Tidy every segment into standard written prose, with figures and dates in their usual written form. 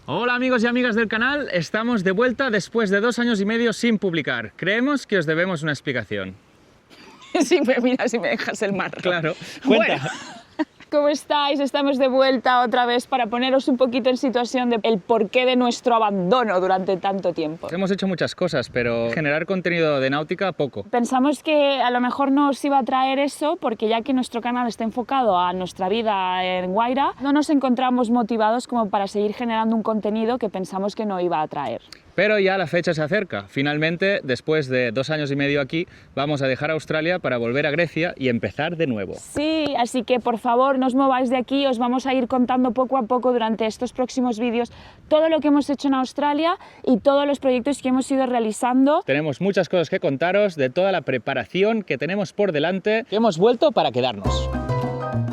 Hola amigos y amigas del canal, estamos de vuelta después de 2 años y medio sin publicar. Creemos que os debemos una explicación. Sí, pues mira, si me dejas el marro. Claro, cuenta. Bueno, ¿cómo estáis? Estamos de vuelta otra vez para poneros un poquito en situación del porqué de nuestro abandono durante tanto tiempo. Hemos hecho muchas cosas, pero generar contenido de náutica, poco. Pensamos que a lo mejor no os iba a traer eso porque ya que nuestro canal está enfocado a nuestra vida en Guaira, no nos encontramos motivados como para seguir generando un contenido que pensamos que no iba a traer. Pero ya la fecha se acerca. Finalmente, después de 2 años y medio aquí, vamos a dejar Australia para volver a Grecia y empezar de nuevo. Sí, así que por favor no os mováis de aquí, os vamos a ir contando poco a poco durante estos próximos vídeos todo lo que hemos hecho en Australia y todos los proyectos que hemos ido realizando. Tenemos muchas cosas que contaros de toda la preparación que tenemos por delante, que hemos vuelto para quedarnos.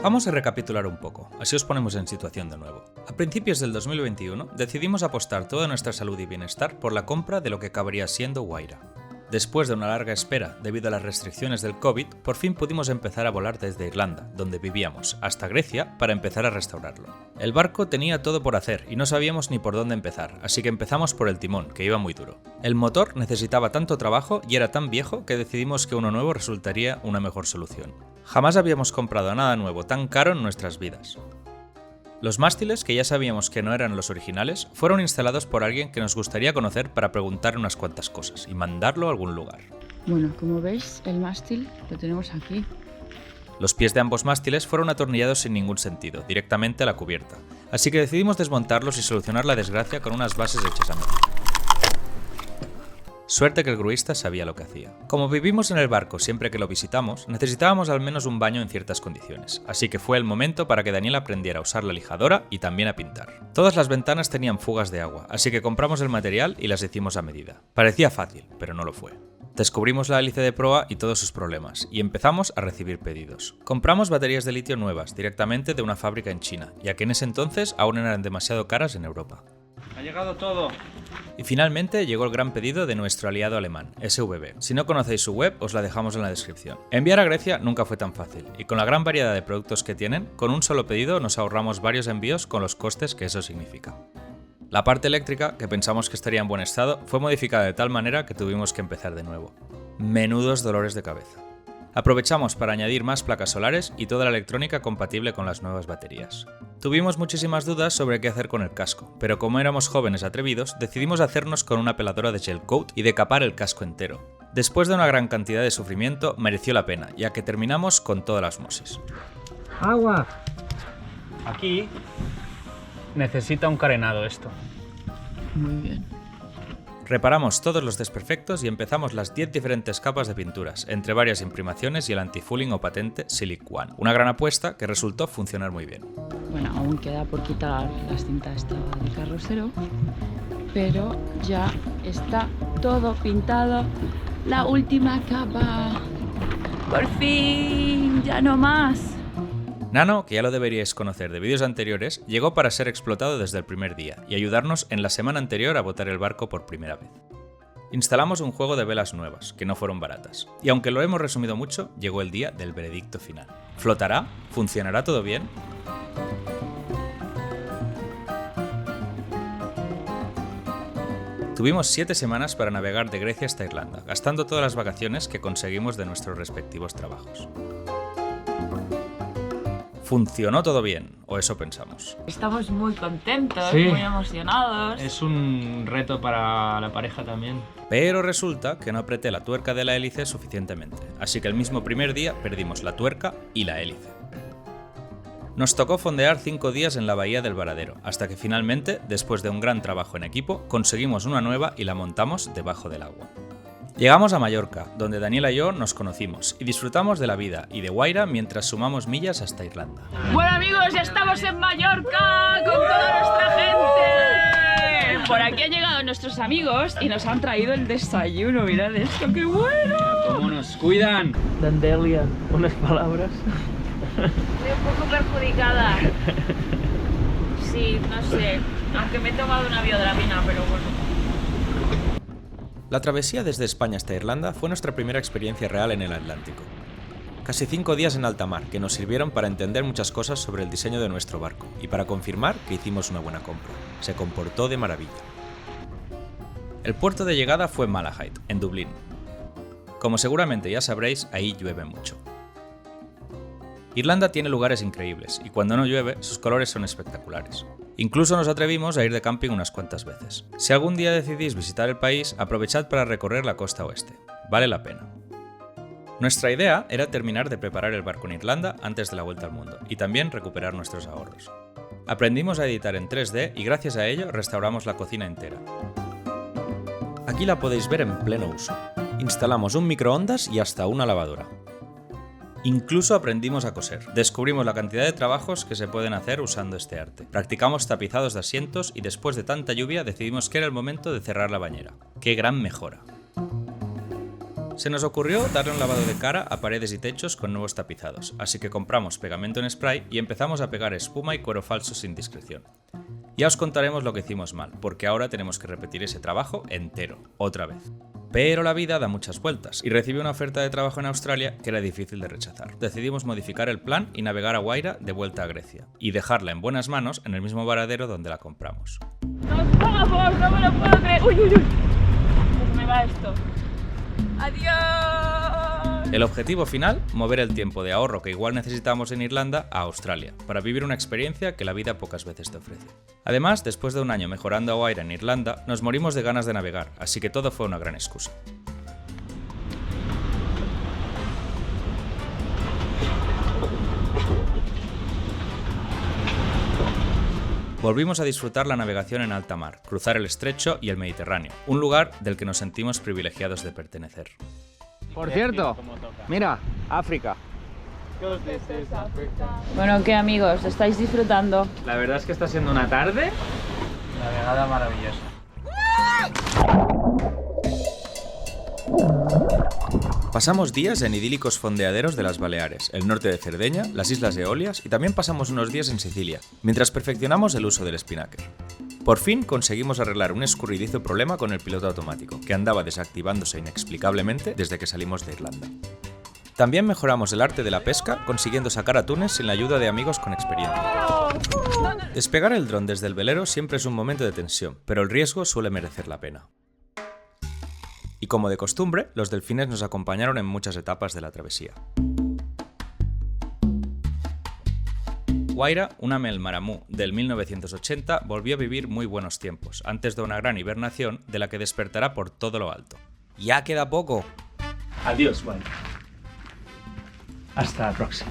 Vamos a recapitular un poco, así os ponemos en situación de nuevo. A principios del 2021 decidimos apostar toda nuestra salud y bienestar por la compra de lo que acabaría siendo Guaira. Después de una larga espera debido a las restricciones del COVID, por fin pudimos empezar a volar desde Irlanda, donde vivíamos, hasta Grecia para empezar a restaurarlo. El barco tenía todo por hacer y no sabíamos ni por dónde empezar, así que empezamos por el timón, que iba muy duro. El motor necesitaba tanto trabajo y era tan viejo que decidimos que uno nuevo resultaría una mejor solución. Jamás habíamos comprado nada nuevo tan caro en nuestras vidas. Los mástiles, que ya sabíamos que no eran los originales, fueron instalados por alguien que nos gustaría conocer para preguntar unas cuantas cosas y mandarlo a algún lugar. Bueno, como veis, el mástil lo tenemos aquí. Los pies de ambos mástiles fueron atornillados sin ningún sentido, directamente a la cubierta, así que decidimos desmontarlos y solucionar la desgracia con unas bases hechas a mano. Suerte que el gruista sabía lo que hacía. Como vivimos en el barco siempre que lo visitamos, necesitábamos al menos un baño en ciertas condiciones, así que fue el momento para que Daniel aprendiera a usar la lijadora y también a pintar. Todas las ventanas tenían fugas de agua, así que compramos el material y las hicimos a medida. Parecía fácil, pero no lo fue. Descubrimos la hélice de proa y todos sus problemas, y empezamos a recibir pedidos. Compramos baterías de litio nuevas, directamente de una fábrica en China, ya que en ese entonces aún eran demasiado caras en Europa. Ha llegado todo. Y finalmente llegó el gran pedido de nuestro aliado alemán, SVB. Si no conocéis su web, os la dejamos en la descripción. Enviar a Grecia nunca fue tan fácil, y con la gran variedad de productos que tienen, con un solo pedido nos ahorramos varios envíos con los costes que eso significa. La parte eléctrica, que pensamos que estaría en buen estado, fue modificada de tal manera que tuvimos que empezar de nuevo. Menudos dolores de cabeza. Aprovechamos para añadir más placas solares y toda la electrónica compatible con las nuevas baterías. Tuvimos muchísimas dudas sobre qué hacer con el casco, pero como éramos jóvenes atrevidos, decidimos hacernos con una peladora de gel coat y decapar el casco entero. Después de una gran cantidad de sufrimiento, mereció la pena, ya que terminamos con toda la osmosis. ¡Agua! Aquí necesita un carenado esto. Muy bien. Reparamos todos los desperfectos y empezamos las 10 diferentes capas de pinturas, entre varias imprimaciones y el anti-fouling o patente Silic One. Una gran apuesta que resultó funcionar muy bien. Bueno, aún queda por quitar las cintas de carrocero, pero ya está todo pintado. La última capa. Por fin, ya no más. Nano, que ya lo deberíais conocer de vídeos anteriores, llegó para ser explotado desde el primer día y ayudarnos en la semana anterior a botar el barco por primera vez. Instalamos un juego de velas nuevas, que no fueron baratas, y aunque lo hemos resumido mucho, llegó el día del veredicto final. ¿Flotará? ¿Funcionará todo bien? Tuvimos 7 semanas para navegar de Grecia hasta Irlanda, gastando todas las vacaciones que conseguimos de nuestros respectivos trabajos. ¿Funcionó todo bien? O eso pensamos. Estamos muy contentos, Sí. muy emocionados. Es un reto para la pareja también. Pero resulta que no apreté la tuerca de la hélice suficientemente, así que el mismo primer día perdimos la tuerca y la hélice. Nos tocó fondear 5 días en la bahía del Varadero, hasta que finalmente, después de un gran trabajo en equipo, conseguimos una nueva y la montamos debajo del agua. Llegamos a Mallorca, donde Daniela y yo nos conocimos y disfrutamos de la vida y de Guaira mientras sumamos millas hasta Irlanda. Bueno amigos, ya estamos en Mallorca con toda nuestra gente. Por aquí han llegado nuestros amigos y nos han traído el desayuno. Mirad esto, qué bueno. ¿Cómo nos cuidan? Dandelia, unas palabras. Estoy un poco perjudicada. Sí, no sé, aunque me he tomado una biodramina, pero bueno. La travesía desde España hasta Irlanda fue nuestra primera experiencia real en el Atlántico. Casi 5 días en alta mar, que nos sirvieron para entender muchas cosas sobre el diseño de nuestro barco y para confirmar que hicimos una buena compra. Se comportó de maravilla. El puerto de llegada fue Malahide, en Dublín. Como seguramente ya sabréis, ahí llueve mucho. Irlanda tiene lugares increíbles y cuando no llueve, sus colores son espectaculares. Incluso nos atrevimos a ir de camping unas cuantas veces. Si algún día decidís visitar el país, aprovechad para recorrer la costa oeste. Vale la pena. Nuestra idea era terminar de preparar el barco en Irlanda antes de la vuelta al mundo y también recuperar nuestros ahorros. Aprendimos a editar en 3D y gracias a ello restauramos la cocina entera. Aquí la podéis ver en pleno uso. Instalamos un microondas y hasta una lavadora. Incluso aprendimos a coser. Descubrimos la cantidad de trabajos que se pueden hacer usando este arte. Practicamos tapizados de asientos y después de tanta lluvia decidimos que era el momento de cerrar la bañera. ¡Qué gran mejora! Se nos ocurrió darle un lavado de cara a paredes y techos con nuevos tapizados, así que compramos pegamento en spray y empezamos a pegar espuma y cuero falso sin discreción. Ya os contaremos lo que hicimos mal, porque ahora tenemos que repetir ese trabajo entero, otra vez. Pero la vida da muchas vueltas, y recibí una oferta de trabajo en Australia que era difícil de rechazar. Decidimos modificar el plan y navegar a Guaira de vuelta a Grecia, y dejarla en buenas manos en el mismo varadero donde la compramos. ¡Nos vamos! ¡No me lo puedo creer! ¡Uy, uy, uy! ¿Cómo me va esto? ¡Adiós! El objetivo final, mover el tiempo de ahorro que igual necesitamos en Irlanda a Australia, para vivir una experiencia que la vida pocas veces te ofrece. Además, después de un año mejorando a Guaira en Irlanda, nos morimos de ganas de navegar, así que todo fue una gran excusa. Volvimos a disfrutar la navegación en alta mar, cruzar el estrecho y el Mediterráneo, un lugar del que nos sentimos privilegiados de pertenecer. Por cierto, mira, África. Bueno, ¿qué amigos? ¿Estáis disfrutando? La verdad es que está siendo una tarde Navegada maravillosa. Pasamos días en idílicos fondeaderos de las Baleares, el norte de Cerdeña, las Islas Eolias y también pasamos unos días en Sicilia, mientras perfeccionamos el uso del spinnaker. Por fin conseguimos arreglar un escurridizo problema con el piloto automático, que andaba desactivándose inexplicablemente desde que salimos de Irlanda. También mejoramos el arte de la pesca, consiguiendo sacar atunes sin la ayuda de amigos con experiencia. Despegar el dron desde el velero siempre es un momento de tensión, pero el riesgo suele merecer la pena. Y como de costumbre, los delfines nos acompañaron en muchas etapas de la travesía. Guaira, una Melmaramú del 1980, volvió a vivir muy buenos tiempos, antes de una gran hibernación de la que despertará por todo lo alto. ¡Ya queda poco! Adiós, Juan. Hasta la próxima.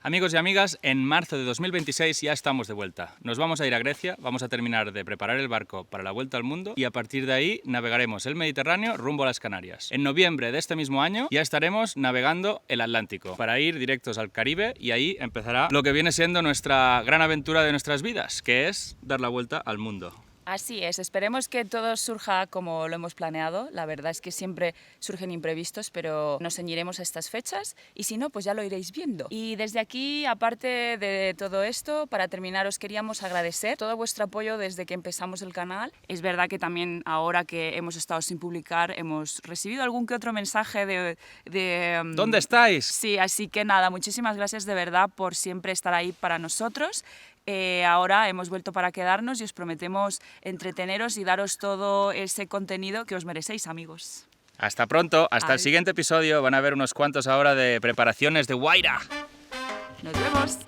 Amigos y amigas, en marzo de 2026 ya estamos de vuelta. Nos vamos a ir a Grecia, vamos a terminar de preparar el barco para la vuelta al mundo y a partir de ahí navegaremos el Mediterráneo rumbo a las Canarias. En noviembre de este mismo año ya estaremos navegando el Atlántico para ir directos al Caribe y ahí empezará lo que viene siendo nuestra gran aventura de nuestras vidas, que es dar la vuelta al mundo. Así es, esperemos que todo surja como lo hemos planeado. La verdad es que siempre surgen imprevistos, pero nos ceñiremos a estas fechas y si no, pues ya lo iréis viendo. Y desde aquí, aparte de todo esto, para terminar os queríamos agradecer todo vuestro apoyo desde que empezamos el canal. Es verdad que también ahora que hemos estado sin publicar hemos recibido algún que otro mensaje de ¿Dónde estáis? Sí, así que nada, muchísimas gracias de verdad por siempre estar ahí para nosotros. Ahora hemos vuelto para quedarnos y os prometemos entreteneros y daros todo ese contenido que os merecéis, amigos. Hasta pronto, hasta el Adiós. siguiente episodio. Van a haber unos cuantos ahora de preparaciones de Guaira. Nos vemos.